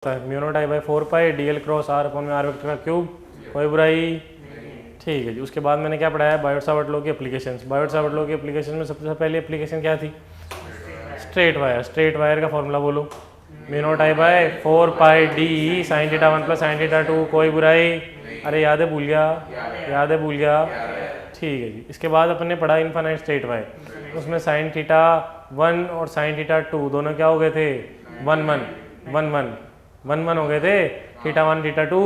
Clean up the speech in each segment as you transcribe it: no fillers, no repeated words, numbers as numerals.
Mu not I by 4 pi DL cross R upon में R vector का cube, कोई बुराई। ठीक है जी। उसके बाद मैंने क्या पढ़ा है, बायोट-सावर्ट लॉ की एप्लीकेशंस। बायोट-सावर्ट लॉ की एप्लीकेशन में सबसे पहली एप्लीकेशन क्या थी, स्ट्रेट वायर। स्ट्रेट वायर का फॉर्मूला बोलो, mu not I by 4 pi D sine theta 1 plus sine theta 2, कोई बुराई। अरे याद है भूल गया, याद है भूल गया। ठीक है जी। इसके बाद अपन ने पढ़ा इनफाइनाइट स्ट्रेट वायर, उसमें साइन थीटा 1 और साइन थीटा 2 दोनों क्या हो गए थे, 1 1 हो गए थे। थीटा 1 थीटा 2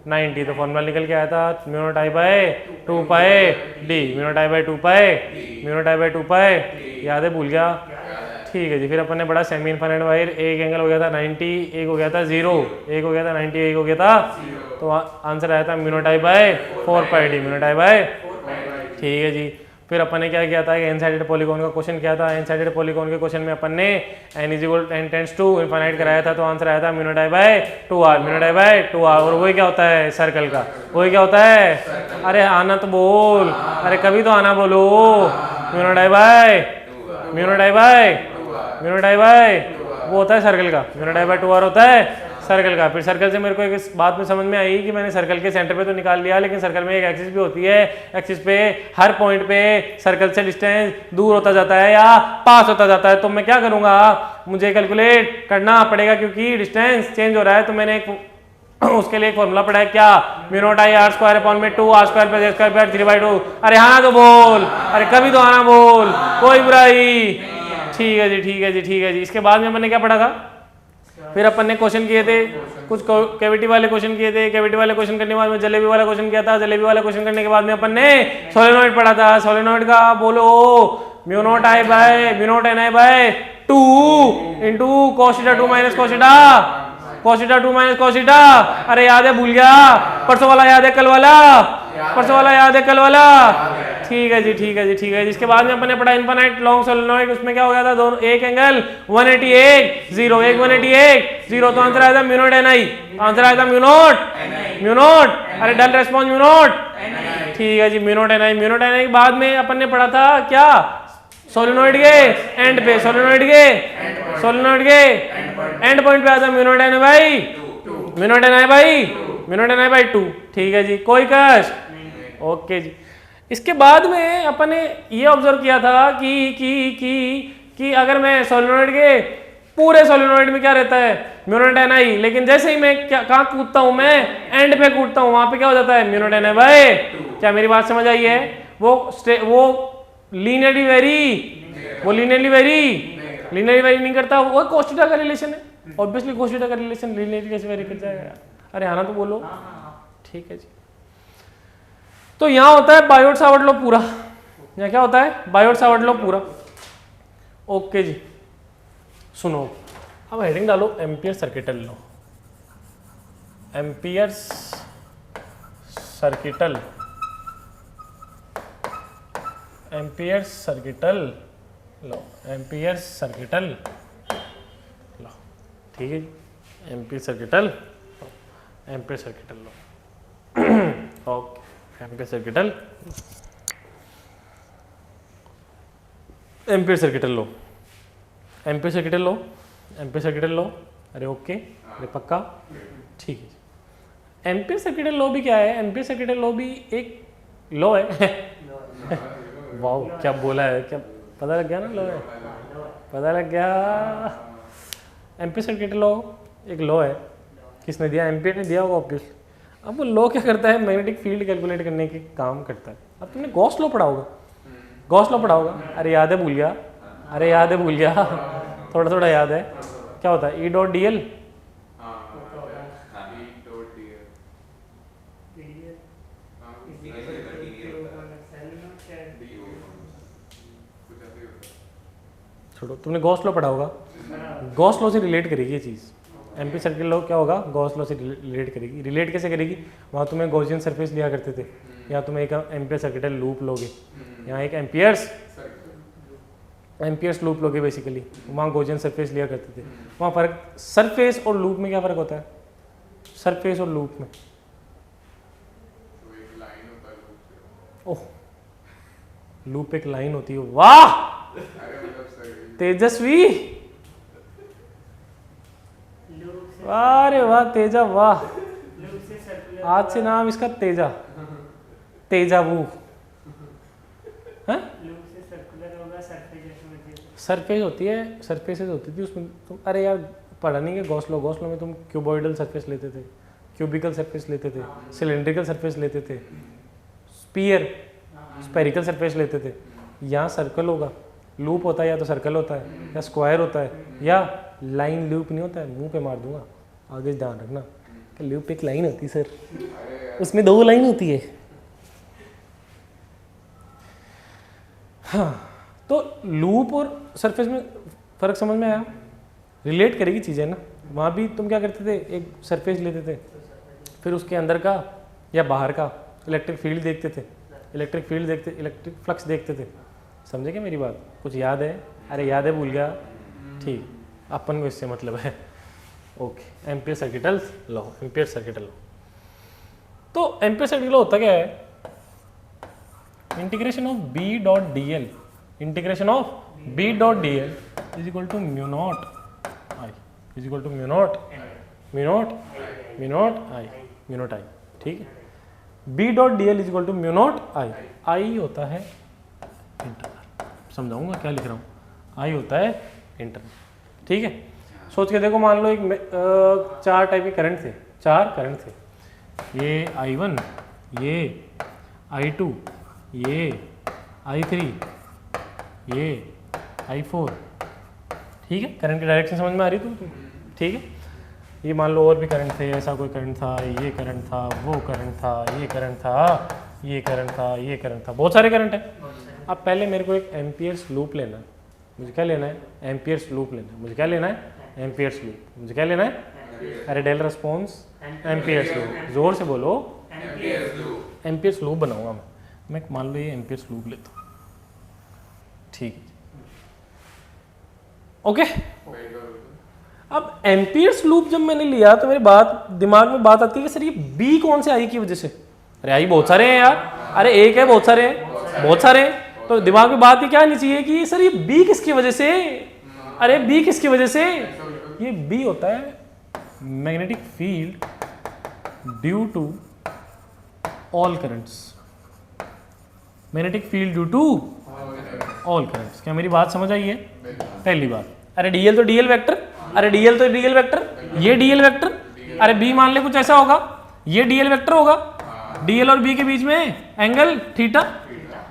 90, तो फॉर्मूला निकल के आया था mu not I by 2 pi D, mu not I by 2 pi, mu not I by 2 पाई। याद है भूल गया। ठीक है जी। फिर अपन ने पढ़ा सेमी इनफाइनाइट वायर, एक एंगल हो गया था 90, एक हो गया था 0, एक हो गया था 90, एक हो गया था, तो आंसर आया था mu not I by 4 pi D, mu not I by. ठीक है जी। फिर अपन ने क्या किया था, एन साइडेड पॉलीगॉन का क्वेश्चन किया था। एन साइडेड पॉलीगॉन के क्वेश्चन में अपन ने n टेंड्स टू इनफाइनाइट कराया था, तो आंसर आया था mu not I by 2r, mu not I by 2r। और वही क्या होता है सर्कल का, वही क्या होता है, अरे आना तो बोल, अरे कभी तो आना बोलो। Mu not I by, mu not I by, mu not I by वो होता है सर्कल का, mu not I by 2r होता है सर्कल का। फिर सर्कल से मेरे को एक बात में समझ में आई कि मैंने सर्कल के सेंटर पे तो निकाल लिया, लेकिन सर्कल में एक एक्सिस भी होती है। एक्सिस पे हर पॉइंट पे सर्कल से डिस्टेंस दूर होता जाता है या पास होता जाता है, तो मैं क्या करूंगा, मुझे कैलकुलेट करना पड़ेगा क्योंकि डिस्टेंस चेंज हो रहा है। तो मैंने एक उसके लिए एक फॉर्मूला पढ़ा है, क्या, mu not I r square upon में 2 r square plus a square plus 3/2। अरे हाँ तो बोल, अरे कभी तो आना बोल, कोई बुराई। ठीक है जी, ठीक है जी, ठीक है जी। इसके बाद में मैंने क्या पढ़ा था, फिर अपन ने क्वेश्चन किए थे, कुछ कैविटी वाले क्वेश्चन किए थे। कैविटी वाले क्वेश्चन करने के बाद में जलेबी वाला क्वेश्चन किया था। जलेबी वाला क्वेश्चन करने के बाद में अपन ने सोलेनॉइड पढ़ा था। सोलेनॉइड का बोलो, mu not I by, mu not N I by 2 into cos theta 2 minus cos theta, cos theta 2 minus cos theta. अरे याद है भूल गया, परसों वाला याद है, कल वाला, परसों वाला याद है, कल वाला। ठीक है जी, ठीक है जी, ठीक है जी। इसके बाद में अपन ने पढ़ा इनफाइनाइट लॉन्ग सोलेनॉइड, उसमें क्या हो गया था, दोनों एक एंगल 188 0, एक 188 0, तो आंसर आया था म्यू नॉट एन आई, आंसर आया था म्यू नॉट। अरे डल रेस्पॉन्स म्यू नॉट। ठीक है जी, mu not N I. Mu not N I के बाद में अपन ने पढ़ा था क्या, सोलेनॉइड के एंड पे, सोलेनॉइड के एंड पॉइंट पे आता mu naught N I by, mu naught N I by, mu naught N I by 2। ठीक है जी, कोई कष्ट। ओके जी। इसके बाद में अपन ने ये ऑब्जर्व किया था कि अगर मैं सोलेनॉइड के पूरे सोलेनॉइड में क्या रहता है, म्यू नॉट एन आई, लेकिन जैसे ही मैं कहाँ कूदता हूं, मैं एंड पे कूदता हूं, वहां पे क्या हो जाता है, mu not N I by. क्या मेरी बात समझ आई है? वो लीनियरली वेरी नहीं करता, वो cos थीटा का रिलेशन है। ऑब्वियसली cos थीटा का रिलेशन लीनियरली कैसे वेरी कर जाएगा? अरे आना तो बोलो। ठीक है जी। तो यहां होता है बायोट-सावर्ट लॉ पूरा। यहां क्या होता है, बायोट-सावर्ट लॉ पूरा। ओके जी, सुनो अब हेडिंग डालो Ampere circuital law, Ampere circuital, Ampere circuital law, Ampere circuital law. ठीक है जी, Ampere circuital law. Okay, Ampere circuital law. अरे ओके, अरे पक्का। ठीक है। एम्पियर सर्किटल लॉ भी क्या है? एम्पियर सर्किटल लॉ भी एक लॉ है। वाओ, क्या बोला है, क्या पता लग गया ना, लॉ है, पता लग गया। एम्पियर सर्किटल लॉ एक लॉ है। किसने दिया? एम्पियर ने दिया होगा ऑब्वियसली। अब वो लॉ क्या करता है, मैग्नेटिक फील्ड कैलकुलेट करने के काम करता है। अब तुमने गॉस लॉ पढ़ा होगा, अरे याद है भूल गया, थोड़ा याद है। क्या होता है, E डॉट डी एल, छोड़ो, तुमने गॉस लॉ पढ़ा होगा, गॉस लॉ से रिलेट करेगी ये चीज़। एम्पियर सर्किटल लॉ क्या होगा, गॉस लॉ से रिलेट करेगी। रिलेट कैसे करेगी? वहाँ तुम्हें गॉसियन सरफेस लिया करते थे, या तुम्हें एक एम्पियर सर्किटल लूप लोगे, यहाँ एक एम्पियर्स लूप लोगे बेसिकली। वहाँ गॉसियन सरफेस लिया करते थे। वहाँ फर्क, सरफेस और लूप में क्या फ़र्क होता है? सरफेस और लूप में, ओह, लूप एक लाइन होती है। वाह तेजस्वी, अरे वाह तेजा वाह, आज से नाम इसका तेजा, तेजाबू। सरफेस होती है, सरफेसेस होती थी उसमें तुम, अरे यार पढ़ा नहीं है गॉस्लो, गॉस्लो में तुम क्यूबॉइडल सरफेस लेते थे, क्यूबिकल सरफेस लेते थे, सिलेंड्रिकल सरफेस लेते थे, स्पीयर स्पेरिकल सरफेस लेते थे। यहाँ सर्कल होगा, लूप होता है, या तो सर्कल होता है या स्क्वायर होता है या लाइन लूप नहीं होता है। मुंह पे मार दूंगा, आगे ध्यान रखना कि लूप एक लाइन होती है सर, उसमें 2 लाइन होती है। हाँ, तो लूप और सरफेस में फ़र्क समझ में आया? रिलेट करेगी चीज़ें ना। वहाँ भी तुम क्या करते थे, एक सरफेस लेते थे, फिर उसके अंदर का या बाहर का इलेक्ट्रिक फील्ड देखते थे, इलेक्ट्रिक फील्ड देखते, इलेक्ट्रिक फ्लक्स देखते थे। समझे क्या मेरी बात? कुछ याद है? अरे याद है, भूल गया? ठीक, अपन को इससे मतलब है। Okay, Ampere circuital law, Ampere circuital law. तो एम्पियर सर्किटल लॉ होता क्या है? Integration of B dot D L, integration of B dot D L is equal to mu not I, is equal to mu not I, mu not I. ठीक है, B dot D L is equal to mu not I. I होता है internal, समझाऊंगा क्या लिख रहा हूँ। आई होता है इंटरनल। ठीक है, सोच के देखो, मान लो एक 4 टाइप के करंट थे, 4 करंट थे, ये I1, ये I2, ये I3, ये I4। ठीक है, करंट की डायरेक्शन समझ में आ रही तो ठीक है। ये मान लो और भी करंट थे, ऐसा कोई करंट था, ये करंट था, वो करंट था, ये करंट था, ये करंट था, ये करंट था, बहुत सारे करंट है। अब पहले मेरे को एक एम्पियर्स लूप लेना है। मुझे क्या लेना है? एम्पियर्स लूप लेना है। मुझे क्या लेना है? Amperes loop. मुझे क्या लेना है? अरे डेल रिस्पॉन्स, एम्पियर्स लूप, जोर से बोलो। एम्पियर्स लूप बनाऊंगा मैं मान लो ये एम्पियर्स लूप लेता हूँ। ठीक है, ओके। अब एम्पियर्स लूप जब मैंने लिया तो मेरी बात दिमाग में बात आती है कि सर ये बी कौन से आई की वजह से? अरे आई बहुत सारे हैं यार, अरे एक है, बहुत सारे हैं, बहुत सारे हैं। तो दिमाग में बात ये क्या आनी चाहिए कि सर ये बी किसकी वजह से? अरे बी किसकी वजह से? ये बी होता है magnetic field due to all currents, magnetic field due to all currents. क्या मेरी बात समझ आई है? पहली बात, अरे डीएल तो डीएल वेक्टर, अरे डीएल तो डीएल वेक्टर, ये डीएल वेक्टर, अरे बी मान ले कुछ ऐसा होगा, ये डीएल वेक्टर होगा, डीएल और बी के बीच में एंगल थीटा,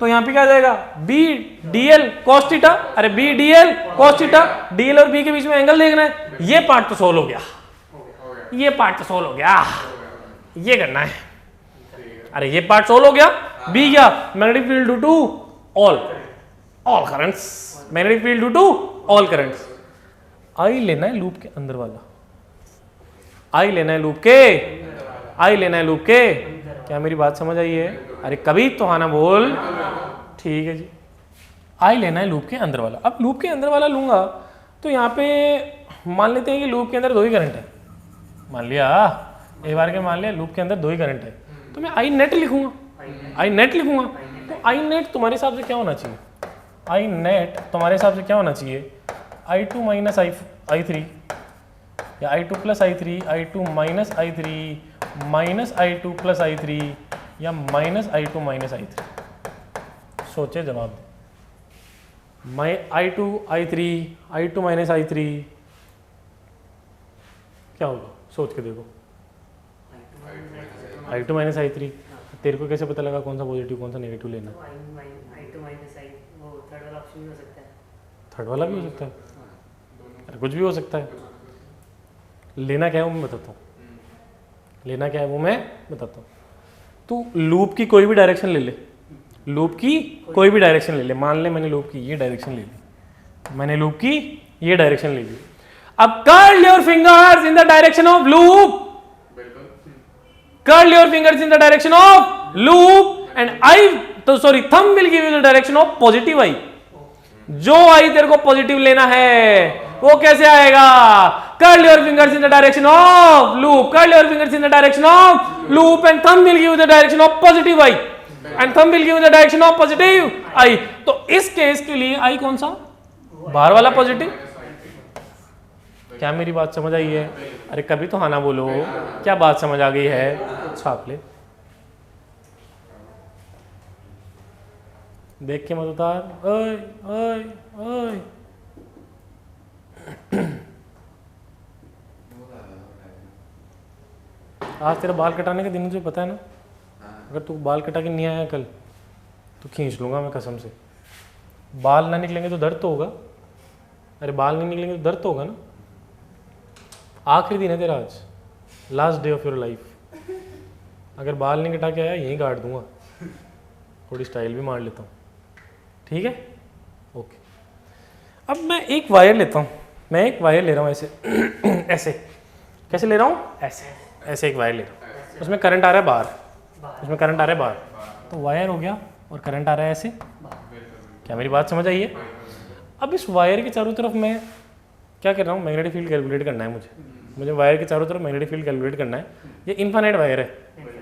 तो यहाँ पे क्या आ जाएगा? बी डीएल कॉस थीटा, अरे B DL cos theta, DL और बी के बीच में एंगल देखना है। ये पार्ट तो सोल्व हो गया, ये पार्ट तो सोल्व हो गया, ये करना है। अरे ये पार्ट सोल्व हो गया। बी क्या? Magnetic field due to all currents, magnetic field due to all currents. I लेना है लूप के अंदर वाला, आई लेना है लूप के, आई लेना है लूप के। क्या मेरी बात समझ आई है? अरे कभी तो आना बोल। ठीक है जी, आई लेना है लूप के अंदर वाला। अब लूप के अंदर वाला लूंगा तो यहाँ पे मान लेते हैं कि लूप के अंदर 2 ही करंट है। मान लिया एक बार के, मान लिया लूप के अंदर 2 ही करंट है, तो मैं आई नेट लिखूंगा, आई नेट लिखूंगा। तो आई नेट तुम्हारे हिसाब से क्या होना चाहिए? आई नेट तुम्हारे हिसाब से क्या होना चाहिए? I2 माइनस I3 या I2 plus I3, I2 minus I3 minus I2 plus I3 या माइनस I2 माइनस I3। सोचे जवाब दे। I2 I3, I2 minus I3 क्या होगा? सोच के देखो। I2 माइनस I3, तेरे को कैसे पता लगा कौन सा पॉजिटिव कौन सा नेगेटिव लेना? थर्ड वाला भी हो सकता है, अरे कुछ भी हो सकता है। लेना क्या है वो मैं बताता हूँ, लेना क्या है वो मैं बताता हूँ। तू लूप की कोई भी डायरेक्शन ले ले, लूप की कोई भी डायरेक्शन ले ले। मान ले मैंने लूप की ये डायरेक्शन ले ली, मैंने लूप की ये डायरेक्शन ले ली। अब curl your fingers in the direction of loop, curl your fingers in the direction of loop and I, तो sorry thumb will give you the direction of positive I. जो I तेरे को positive लेना है वो कैसे आएगा? Curl your fingers in the direction of loop, curl your fingers in the direction of loop and thumb will give you the direction of positive I, and thumb will give you the direction of positive I. तो इस case के लिए आई कौन सा? बाहर वाला positive, क्या मेरी बात समझ आई है? अरे कभी तो हाँ ना बोलो, क्या बात समझ आ गई है? छाप ले, देख के मत उतार। ओए ओए ओए आज तेरा बाल कटाने का दिन जो पता है ना, अगर तू बाल कटा के नहीं आया कल तो खींच लूंगा मैं कसम से। बाल ना निकलेंगे तो दर्द तो होगा। अरे बाल नहीं निकलेंगे तो दर्द तो होगा ना। आखिरी दिन है तेरा आज, last day of your life. अगर बाल नहीं कटा के आया यहीं काट दूंगा, थोड़ी स्टाइल भी मार लेता हूँ, ठीक है? ओके, अब मैं एक वायर लेता हूँ, मैं एक वायर ले रहा हूँ ऐसे ऐसे कैसे ले रहा हूँ? ऐसे ऐसे एक वायर ले रहा हूँ, उसमें करंट आ रहा है बाहर, उसमें करंट आ रहा है बाहर, तो वायर हो गया और करंट आ रहा है ऐसे। क्या मेरी बात समझ आई है? अब इस वायर के चारों तरफ मैं क्या कर रहा हूँ? मैग्नेटिक फील्ड कैलकुलेट करना है मुझे वायर के चारों तरफ मैग्नेटिक फील्ड कैलकुलेट करना है। ये इनफाइनाइट वायर है,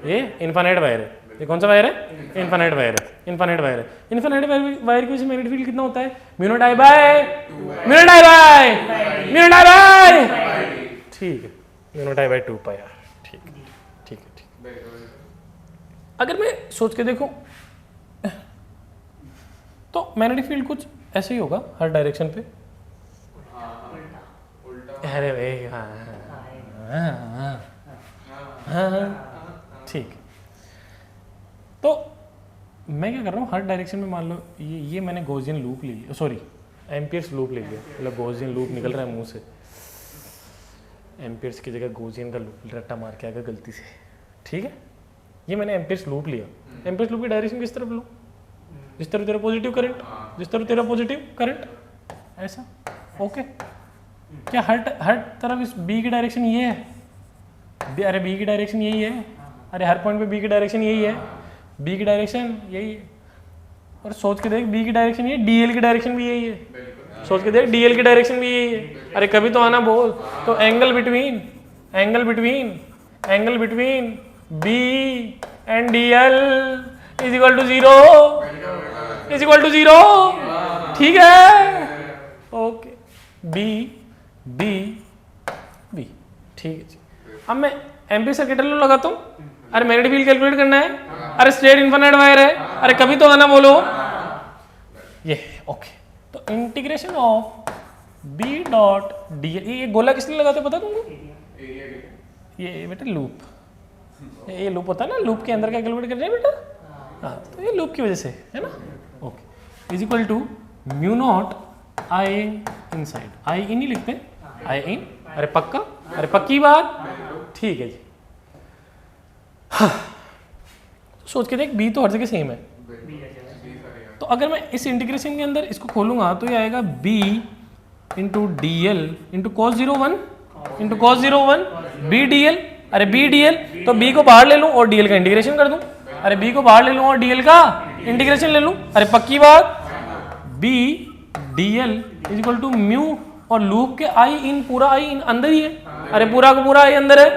ये इनफाइनाइट वायर है। ये कौन सा वायर है? इनफाइनाइट वायर है, इनफाइनाइट वायर है। इनफाइनाइट वायर की वजह से मैग्नेटिक फील्ड कितना होता है? म्यू नॉट आई बाय ठीक है, mu not I by 2 pi R. ठीक है, ठीक है, ठीक। अगर मैं सोच के देखूं तो मैग्नेटिक फील्ड कुछ ऐसे ही होगा हर डायरेक्शन पे। अरे भाई हाँ, ठीक। तो मैं क्या कर रहा हूँ, हर डायरेक्शन में मान लो ये मैंने गॉसियन लूप ले लिया, सॉरी एम्पियर्स लूप ले लिया, मतलब गॉसियन लूप निकल रहा है मुंह से, एम्पियर्स की जगह गॉसियन का लूप रट्टा मार के आ गया गलती से, ठीक है? ये मैंने एम्पियर्स लूप लिया। एम्पियर्स लूप की डायरेक्शन किस तरफ लूँ? जिस तरफ तेरा पॉजिटिव करंट, जिस तरफ तेरा पॉजिटिव करंट, ऐसा। ओके, क्या हर तरफ इस बी की डायरेक्शन ये है? अरे बी की डायरेक्शन यही है, अरे हर पॉइंट पे बी की डायरेक्शन यही है, बी की डायरेक्शन यही है। और सोच के देख, बी की डायरेक्शन ये, डीएल की डायरेक्शन भी यही है। सोच के देख, डीएल की डायरेक्शन भी यही है। अरे कभी तो आना बोल। तो angle between B and DL is equal to 0, ठीक है? ओके, बी, ठीक है जी। अब मैं एम्पीयर सर्किट लॉ लगाता हूँ। अरे मैग्नेटिक फील्ड कैलकुलेट करना है, अरे स्ट्रेट इनफाइनाइट वायर है, अरे कभी तो आना बोलो ये। ओके, तो integration of B dot D, ये गोला किस लिए लगाते पता तुमको? ये बेटा लूप, ये लूप होता है ना, लूप के अंदर क्या कैलकुलेट कर रहे हैं बेटा? हाँ, तो ये लूप की वजह से है ना। Okay, is equal to mu not I inside, I इन ही लिखते हैं, आई इन। अरे पक्का, अरे पक्की बात, ठीक है जी। हाँ, सोच के देख, बी तो हर जगह सेम है, तो अगर मैं इस इंटीग्रेशन के अंदर इसको खोलूंगा तो ये आएगा b into D L into cos 01 into cos 01 B D L. अरे बी डी एल, तो b को बाहर ले लूं और dl का इंटीग्रेशन कर दूं। अरे b को बाहर ले लूं और dl का इंटीग्रेशन ले लूं। अरे पक्की बात, b dl is equal to mu, और लूप के आई इन, पूरा आई इन अंदर ही है। अरे पूरा का पूरा आई अंदर है,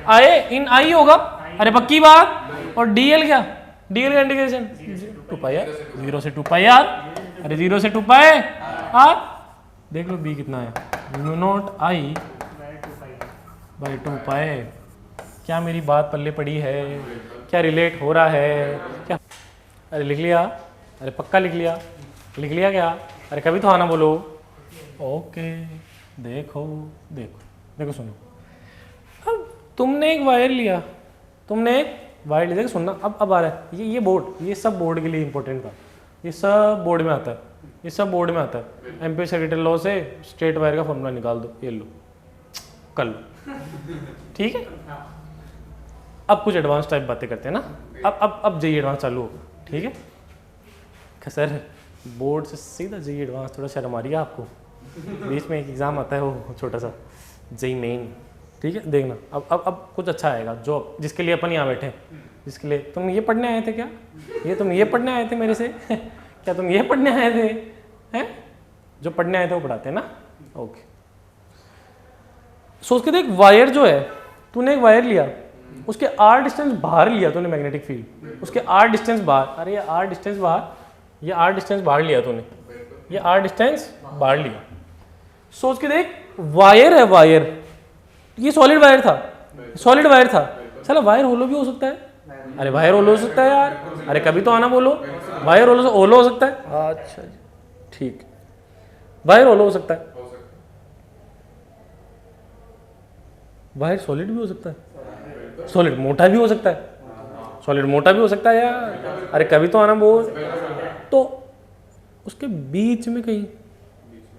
आई इन आई होगा। अरे पक्की बात, और dl क्या? dl का इंटीग्रेशन 2 पाई आर, 0 से 2 पाई आर। अरे 0 से 2 पाई आर, देख लो b कितना है, म्यू नॉट आई बाई 2 पाई। क्या मेरी बात पल्ले पड़ी है? क्या रिलेट हो रहा है क्या? अरे लिख लिया, अरे पक्का लिख लिया क्या? अरे कभी तो आना बोलो। ओके, देखो देखो देखो, सुनो। अब तुमने एक वायर लिया, देखो सुनना, अब आ रहा है ये बोर्ड, ये सब बोर्ड के लिए इंपॉर्टेंट था, ये सब बोर्ड में आता है, एम्पीयर सर्किट लॉ से स्ट्रेट वायर का फॉर्मूला निकाल दो, ये लो कर लो, ठीक है? अब कुछ एडवांस टाइप बातें करते हैं ना, अब जेई एडवांस चालू होगा, ठीक है? सर बोर्ड से सीधा जेई एडवांस, थोड़ा शर्म आ रही है आपको? बीच में एक एग्ज़ाम आता है वो छोटा सा, जेई मेन, ठीक है? देखना अब कुछ अच्छा आएगा, जो जिसके लिए अपन यहाँ बैठे हैं, जिसके लिए तुम ये पढ़ने आए थे क्या? तुम ये पढ़ने आए थे मेरे से? क्या तुम ये पढ़ने आए थे? हैं? जो पढ़ने आए थे वो पढ़ाते हैं ना। ओके, सोच के देख, वायर जो है, तूने एक वायर लिया, उसके आर डिस्टेंस बाहर लिया तूने मैग्नेटिक फील्ड, उसके आर डिस्टेंस बाहर, अरे ये आर डिस्टेंस बाहर लिया तूने, ये आर डिस्टेंस बाहर लिया। सोच के देख, वायर है, वायर, ये सॉलिड वायर था, सॉलिड वायर था, चलो वायर होलो भी हो सकता है। अरे वायर होलो हो सकता है यार, अरे कभी तो आना बोलो, वायर होलो हो सकता है। अच्छा जी ठीक, वायर होलो हो सकता है, वायर सॉलिड भी हो सकता है, सॉलिड मोटा भी हो सकता है, सॉलिड मोटा भी हो सकता है यार, अरे कभी तो आना बोल। तो उसके बीच में कहीं,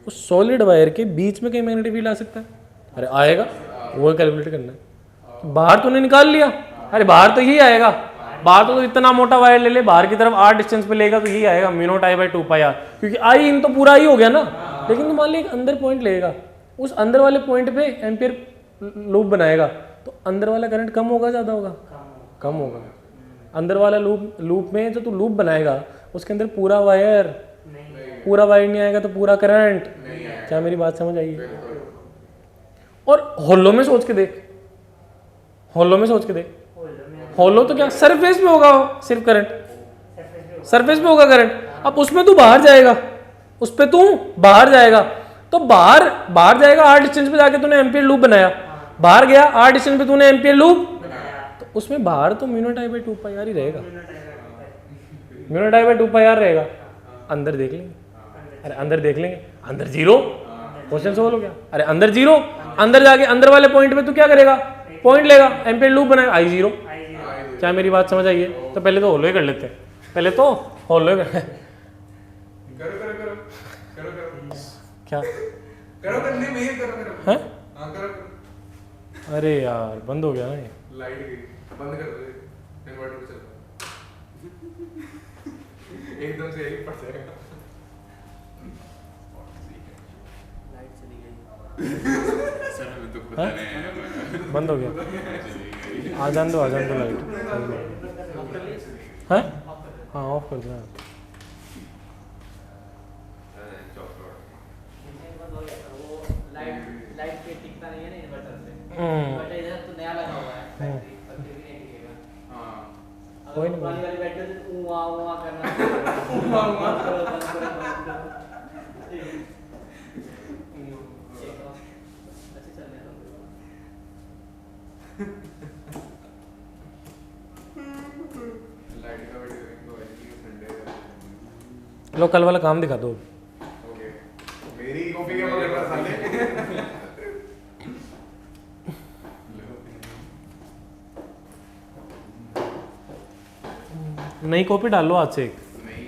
उस सॉलिड वायर के बीच में कहीं मैग्नेटिक फील्ड आ सकता है, अरे आएगा, वो कैलकुलेट करना है। बाहर तूने निकाल लिया, अरे बाहर तो यही आएगा, बाहर तो इतना मोटा वायर ले ले, बाहर की तरफ r डिस्टेंस पे लेगा तो यही आएगा mu not I by 2 pi r, क्योंकि आई इन तो पूरा ही हो गया ना। लेकिन तुम मान ली एक अंदर पॉइंट लेगा, उस अंदर वाले पॉइंट पे एम्पियर लूप बनाएगा, तो अंदर वाला करंट कम होगा ज़्यादा होगा, कम होगा। अंदर वाला लूप में जो तू लूप बनाएगा उसके अंदर पूरा वायर नहीं आएगा, तो पूरा करंट। क्या मेरी बात समझ आई? और होलो में सोच के देख, होलो में सोच के देख, होलो तो क्या सरफेस पे होगा सिर्फ करंट, सरफेस पे होगा करंट। अब उसमें तू बाहर जाएगा, उस पे तू बाहर जाएगा, तो बाहर जाएगा r डिस्टेंस पे जाके तूने एम्पियर लूप बनाया, बाहर गया r डिस्टेंस पे तूने एम्पियर लूप, तो उसमें बाहर तो mu not I by 2 pi r ही रहेगा, mu not I by 2 pi r रहेगा। अंदर देख लेंगे, अरे अंदर देख लेंगे, अंदर जीरो, क्वेश्चन सॉल्व हो गया। अरे अंदर जीरो, अंदर जाके अंदर वाले पॉइंट पे तू क्या करेगा, पॉइंट लेगा, एम्पियर लूप बनाएगा, आई जीरो। क्या मेरी बात समझ आई है? तो पहले तो होलो ही कर लेते हैं, पहले तो होलो ही कर क्या है? अरे यार बंद हो गया ना ये, लाइट गई, बंद कर दे, इन्वर्टर चल एकदम से यही फट जाएगा। लाइट चली गई सर, हमें तो पता नहीं, बंद हो गया। आ जान दो लाइट है, हाँ ऑफ कर दो। लाइट पे टिकता नहीं है ना इन्वर्टर से, इन्वर्टर इधर तो नया लगा हुआ है बैटरी, पर फिर भी नहीं टिकेगा। हां कोई नहीं, वाली बैटरी से उआ करना, उआ अच्छे चल रहे लाइट का वेट तो है संडे। लो कल वाला काम दिखा दो। ओके, मेरी कॉपी के बगैर साले नई कॉपी डाल लो आज से एक, नहीं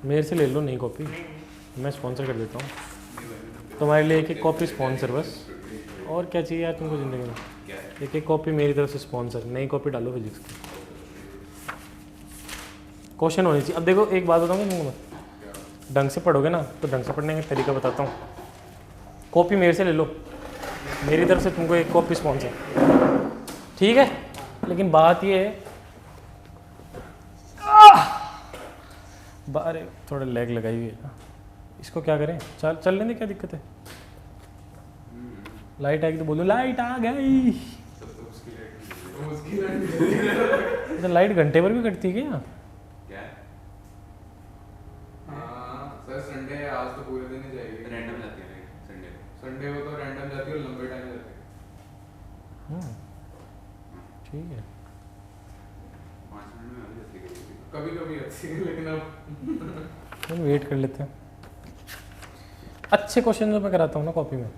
मेरे से ले लो नई कॉपी, मैं स्पॉन्सर कर देता हूँ तुम्हारे लिए, एक कॉपी स्पॉन्सर बस। और क्या चाहिए यार तुमको ज़िंदगी में? एक कॉपी मेरी तरफ से स्पॉन्सर, नई कॉपी डालो फिजिक्स की, क्वेश्चन होनी चाहिए। अब देखो एक बात बताऊँगा तुमको, मैं ढंग से पढ़ोगे ना तो ढंग से पढ़ने का तरीका बताता हूँ। कॉपी मेरे से ले लो, मेरी तरफ से तुमको एक कॉपी स्पॉन्सर, ठीक है? लेकिन बात ये है, बारे थोड़ा लेग लगाई हुई है, इसको क्या करें? चल लेने, क्या दिक्कत है? लाइट आएगी तो बोलो लाइट आ गई। तो लाइट घंटे पर भी कटती है क्या? सर संडे आज तो पूरे दिन ही जाएगी, रैंडम जाती है संडे को तो रैंडम जाती है और लंबे टाइम जाती है। ठीक है, 5 मिनट में आ जाती है कभी कभी अच्छी है, लेकिन अब हम वेट कर लेते हैं। अच्छे क्वेश्चन जो मैं कराता हूँ ना कॉपी में,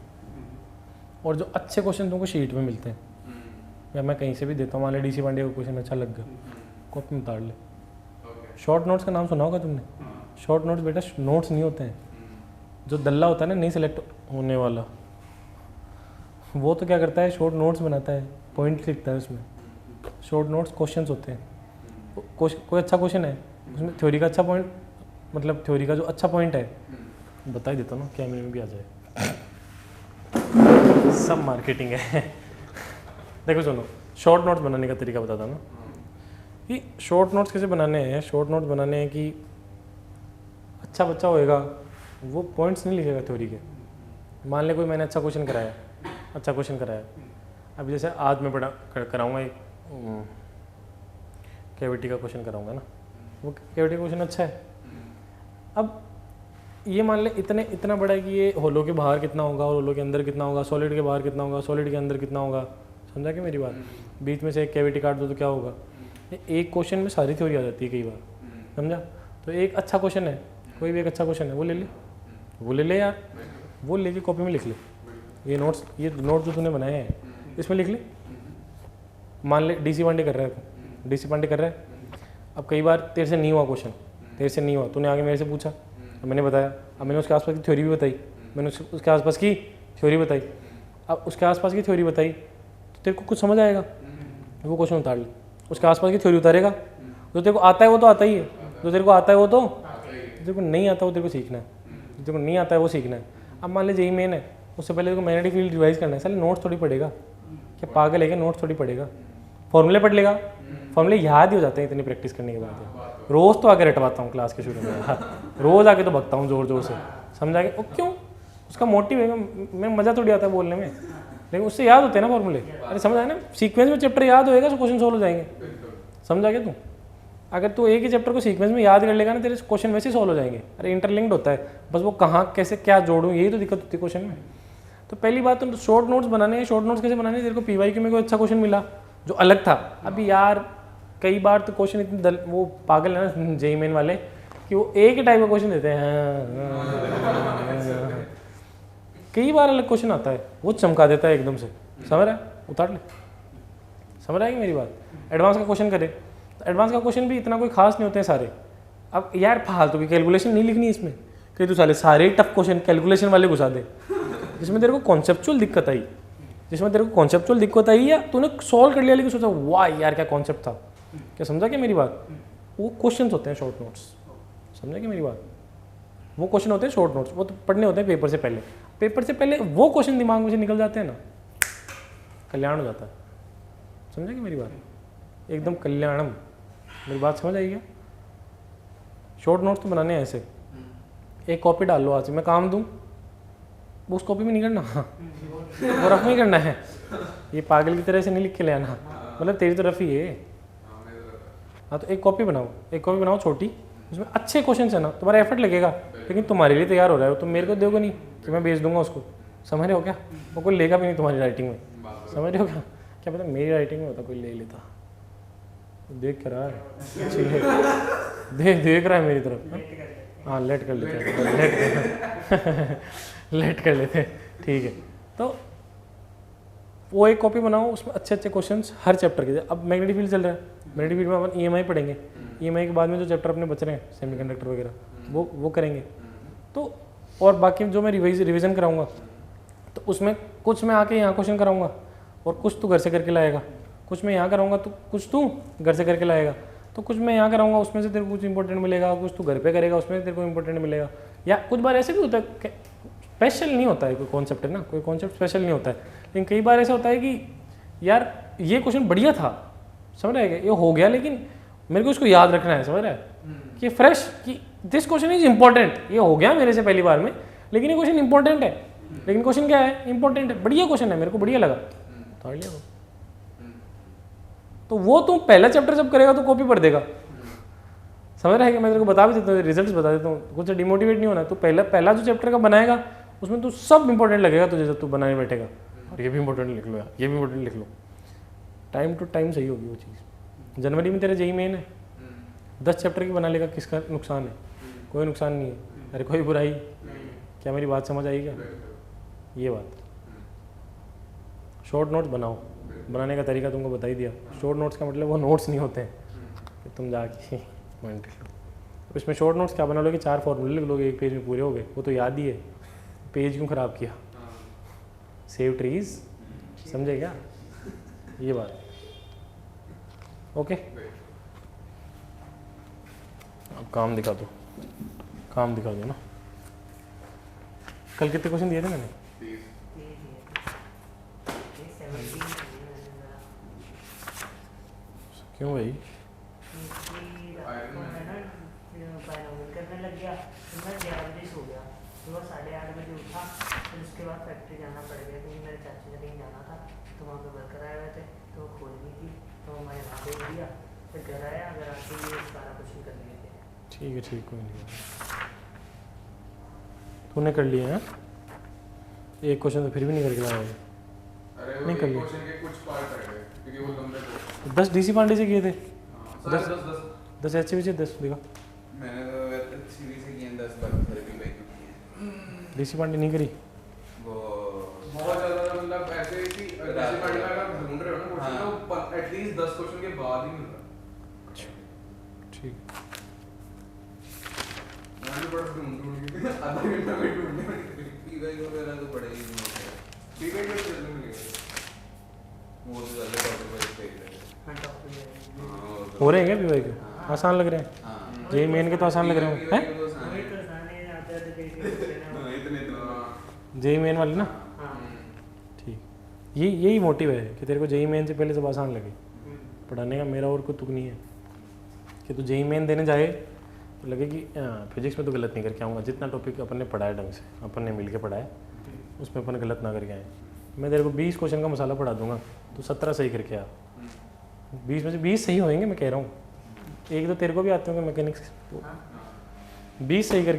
और जो अच्छे क्वेश्चन तुमको शीट में मिलते हैं, या मैं कहीं से भी देता हूँ, मान लो DC पांडे का क्वेश्चन अच्छा लग गया, कॉपी में उतार ले। शॉर्ट नोट्स का नाम सुना होगा तुमने? शॉर्ट नोट्स बेटा नोट्स नहीं होते हैं, जो दल्ला होता है ना नहीं सेलेक्ट होने वाला, वो तो क्या करता है, शॉर्ट नोट्स बनाता है, पॉइंट लिखता है उसमें। शॉर्ट नोट्स क्वेश्चंस होते हैं, कोई अच्छा क्वेश्चन है उसमें थ्योरी का अच्छा पॉइंट, मतलब थ्योरी का जो अच्छा पॉइंट है बता ही देता हूँ ना, कैमरे में भी आ जाए, सब मार्केटिंग है। देखो सुनो, शॉर्ट नोट्स बनाने का तरीका बताता हूँ ना, कि शॉर्ट नोट्स कैसे बनाने हैं। शॉर्ट नोट्स बनाने हैं कि अच्छा बच्चा होएगा वो पॉइंट्स नहीं लिखेगा थ्योरी के। मान ले कोई मैंने अच्छा क्वेश्चन कराया, अभी जैसे आज मैं कराऊंगा एक कैविटी का क्वेश्चन कराऊंगा ना, वो कैविटी का क्वेश्चन अच्छा है। अब ये मान ले इतना बड़ा है कि ये होलो के बाहर कितना होगा और होलो के अंदर कितना होगा, सॉलिड के बाहर कितना होगा, सॉलिड के अंदर कितना होगा, समझा क्या मेरी बात? बीच में से एक कैविटी काट दो तो क्या होगा? एक क्वेश्चन में सारी थ्योरी आ जाती है कई बार, समझा? तो एक अच्छा क्वेश्चन है, कोई भी एक अच्छा क्वेश्चन है वो ले ले यार, वो लेके कॉपी में लिख ले। ये नोट जो तूने बनाए हैं इसमें लिख ले। मान ले डीसी पांडे कर रहा है, अब कई बार तेरे से नहीं हुआ क्वेश्चन, तूने आगे मेरे से पूछा, अब मैंने बताया, अब मैंने उसके आसपास की थ्योरी भी बताई, मैंने उसके आसपास की थ्योरी बताई। अब उसके आसपास की थ्योरी बताई तो तेरे को कुछ समझ आएगा, वो क्वेश्चन उतार ले, उसके आसपास की थ्योरी उतारेगा। जो तेरे को आता है वो तो आता ही है, जो तेरे को आता है वो तो, तेरे को नहीं आता वो तेरे को सीखना है, तेरे को नहीं आता है वो सीखना है। अब मान ले जेई मेन है, उससे पहले तेरे को मैग्नेटिक फील्ड रिवाइज करना है, साले नोट्स थोड़ी पढ़ेगा, क्या पागल है क्या? नोट्स थोड़ी पढ़ेगा, फॉर्मूले पढ़ लेगा, फॉर्मूले याद ही हो जाते हैं इतनी प्रैक्टिस करने के बाद। रोज़ तो आके रटवाता हूँ क्लास के शुरू में, रोज़ आके तो भगता हूँ ज़ोर से, समझा के? क्यों? उसका मोटिव है, मैं मज़ा थोड़ी आता है बोलने में, लेकिन उससे याद होते हैं ना फॉर्मूले। अरे समझ आया ना, सीक्वेंस में चैप्टर याद होएगा तो क्वेश्चन सोल्व हो जाएंगे, समझा क्या तू? अगर तू एक ही चैप्टर को सीक्वेंस में याद कर लेगा ना, तेरे क्वेश्चन वैसे ही सोल्व हो जाएंगे। अरे इंटरलिंक्ड होता है, बस वो कहाँ कैसे क्या जोड़ूँ, यही तो दिक्कत होती है क्वेश्चन में। तो पहली बात तो शॉर्ट नोट्स बनाने हैं। शॉर्ट नोट्स कैसे बनाने हैं? तेरे को पीवाईक्यू में कोई अच्छा क्वेश्चन मिला जो अलग था, अभी यार कई बार तो क्वेश्चन इतने वो पागल है ना जेई मेन वाले कि वो एक ही टाइप का क्वेश्चन देते हैं, कई बार अलग क्वेश्चन आता है, वो चमका देता है एकदम से, समझ रहा है? उतार ले, समझ रहा है कि मेरी बात? एडवांस का क्वेश्चन करे तो एडवांस का क्वेश्चन भी इतना कोई खास नहीं होते हैं सारे। अब यार फालतू की कैलकुलेशन नहीं लिखनी इसमें, कहीं तू सारे टफ क्वेश्चन कैलकुलेशन वाले घुसा दे, जिसमें तेरे को कॉन्सेप्चुअल दिक्कत आई, या तूने सॉल्व कर लिया लेकिन सोचा वाह यार क्या कॉन्सेप्ट था, क्या समझा क्या मेरी बात? वो क्वेश्चंस होते हैं शॉर्ट नोट्स, समझा क्या मेरी बात? वो क्वेश्चन होते हैं शॉर्ट नोट्स, वो तो पढ़ने होते हैं पेपर से पहले वो क्वेश्चन दिमाग में से निकल जाते हैं ना, कल्याण हो जाता है, समझा क्या मेरी बात? एकदम कल्याणम। मेरी बात समझ आई क्या? शॉर्ट नोट्स तो बनाने हैं ऐसे, एक कॉपी डाल लो, आज मैं काम दूँ वो उस कॉपी में नहीं करना, वो रफ नहीं करना है, ये पागल की तरह से नहीं लिख के ले आना, मतलब तेरी तो रफ ही है। हाँ तो एक कॉपी बनाओ छोटी, उसमें अच्छे क्वेश्चन है ना, तुम्हारा एफर्ट लगेगा लेकिन तुम्हारे लिए तैयार हो रहा है, तुम मेरे को दोगे नहीं कि मैं बेच दूंगा उसको, समझ रहे हो क्या? वो कोई लेगा भी नहीं तुम्हारी राइटिंग में, समझ रहे हो क्या पता मेरी राइटिंग में होता कोई ले लेता। देख कर रहा है, देख रहा है मेरी तरफ। हाँ लेट कर लेते हैं, ठीक है। तो वो एक कॉपी बनाओ, उसमें अच्छे क्वेश्चंस हर चैप्टर के। अब मैग्नेटिक फील्ड चल रहा है, मैग्नेटिक फील्ड में अपन ईएमआई पढ़ेंगे, ईएमआई के बाद में जो चैप्टर अपने बच रहे हैं सेमीकंडक्टर वगैरह वो करेंगे। तो और बाकी जो मैं रिवीजन कराऊंगा तो उसमें कुछ मैं आके यहाँ क्वेश्चन कराऊंगा और कुछ तू घर से करके लाएगा, कुछ मैं यहाँ कराऊंगा तो कुछ तू घर से करके लाएगा, तो कुछ मैं यहाँ कराऊंगा उसमें से तेरे को कुछ इंपॉर्टेंट मिलेगा, कुछ तू घर पे करेगा उसमें तेरे को इंपॉर्टेंट मिलेगा। या कुछ बार ऐसे भी होता है, स्पेशल नहीं होता है कोई कॉन्सेप्ट, है ना, कोई कॉन्सेप्ट स्पेशल नहीं होता है, लेकिन कई बार ऐसा होता है कि यार ये क्वेश्चन बढ़िया था, समझ रहा है क्या, ये हो गया लेकिन मेरे को इसको याद रखना है, समझ रहा है कि फ्रेश कि दिस क्वेश्चन इज इंपॉर्टेंट, ये हो गया मेरे से पहली बार में लेकिन ये क्वेश्चन इंपॉर्टेंट है, लेकिन क्वेश्चन क्या है, इंपॉर्टेंट है, बढ़िया क्वेश्चन है, मेरे को बढ़िया लगा, उतार लिया वो। तो वो तुम पहला चैप्टर जब करेगा तो कॉपी पढ़ देगा, समझ रहा है कि मैं तेरे को बता भी देता हूँ, रिजल्ट्स बता देता हूँ, कुछ डिमोटिवेट नहीं होना। तो पहला जो चैप्टर का बनाएगा उसमें तो सब इंपॉर्टेंट लगेगा तुझे जब तू बनाने बैठेगा, और ये भी इंपॉर्टेंट लिख लो यार, ये भी इंपॉर्टेंट लिख लो, टाइम टू टाइम सही होगी वो चीज़। जनवरी में तेरे जेई मेन है, 10 चैप्टर की बना लेगा, किसका नुकसान है? कोई नुकसान नहीं है, अरे कोई बुराई, क्या मेरी बात समझ आई क्या? ये बात, शॉर्ट नोट्स बनाओ, बनाने का तरीका तुमको बता ही दिया। शॉर्ट नोट्स का मतलब वो नोट्स नहीं होते हैं कि तुम जाके माइंड कर लो, इसमें शॉर्ट नोट्स क्या बना लोगे, 4 फॉर्मूले लिख लोगे, एक पेज में पूरे हो गए, वो तो याद ही है, पेज क्यों ख़राब किया? सेव ट्रीज, समझे क्या ये बात? ओके, अब काम दिखा दो ना। कल कितने क्वेश्चन दिए थे मैंने? क्यों भाई? करने लग गया तो मैं 11 बजे सो गया, सुबह 8:30 बजे उठा, फिर उसके बाद फैक्ट्री जाना पड़ गया क्योंकि मेरे चाची ने कहीं जाना था, तो वहाँ पे वर्कर आए हुए थे तो वो खोल नहीं थी, तो मैंने वहाँ भेज दिया, फिर घर आया, घर आके ये सारा कुछ कर लिए थे। ठीक है, कोई नहीं। तूने कर लिया है? एक क्वेश्चन तो फिर भी नहीं करके लाया है। अरे वो नहीं एक कर लिया। क्वेश्चन के कुछ पार्ट रह गए क्योंकि वो लंबे थे। 10 डीसी पांडे से किए थे, सारे 10 10 एच पीछे 10 देखा। मैंने तो सीरीज से किए 10 बार थेरेपी भाई को किए। डीसी पांडे नहीं करी। वो बहुत ज्यादा मतलब ऐसे कि जैसे पार्टी में अगर ढूंढ रहे हो ना क्वेश्चन हाँ। तो एटलीस्ट 10 क्वेश्चन के बाद ही मिल रहा ठीक। है। मैंने बड़ा ढूंढ के आधा घंटा में ढूंढने में पी भाई को मेरा तो बड़े ही नहीं होता है। ठीक है कि चलने मिलेगा। वो तो ज्यादा डॉक्टर भाई पे है। हाँ टॉप हाँ, वो तो- हो रहे हैं क्या पीवाई के? हाँ। आसान लग रहे हैं? हाँ। जेई मेन के तो आसान लग रहे पी हैं भाई हैं? को तो आसान वही है। तो सामने आते आते देख हाँ, इतने इतने। हाँ। जेई मेन वाले ना? हाँ ठीक, यही मोटिव है कि तेरे को जेई मेन से पहले सब आसान लगे। पढ़ाने का मेरा और कोई तुक नहीं है कि तू जेई मेन देने जाए तो लगे कि फिजिक्स में तो गलत नहीं करके आऊँगा। जितना टॉपिक अपन ने पढ़ाया ढंग से, अपन ने मिल के पढ़ाया, उसमें अपन गलत ना करके आए। मैं तेरे को 20 क्वेश्चन का मसाला पढ़ा दूंगा, तो 17 सही करके आ। 20 में से 20 सही होंगे, मैं कह रहा हूँ। एक तो तेरे को भी आते होंगे मैकेनिक्स, 20 सही करके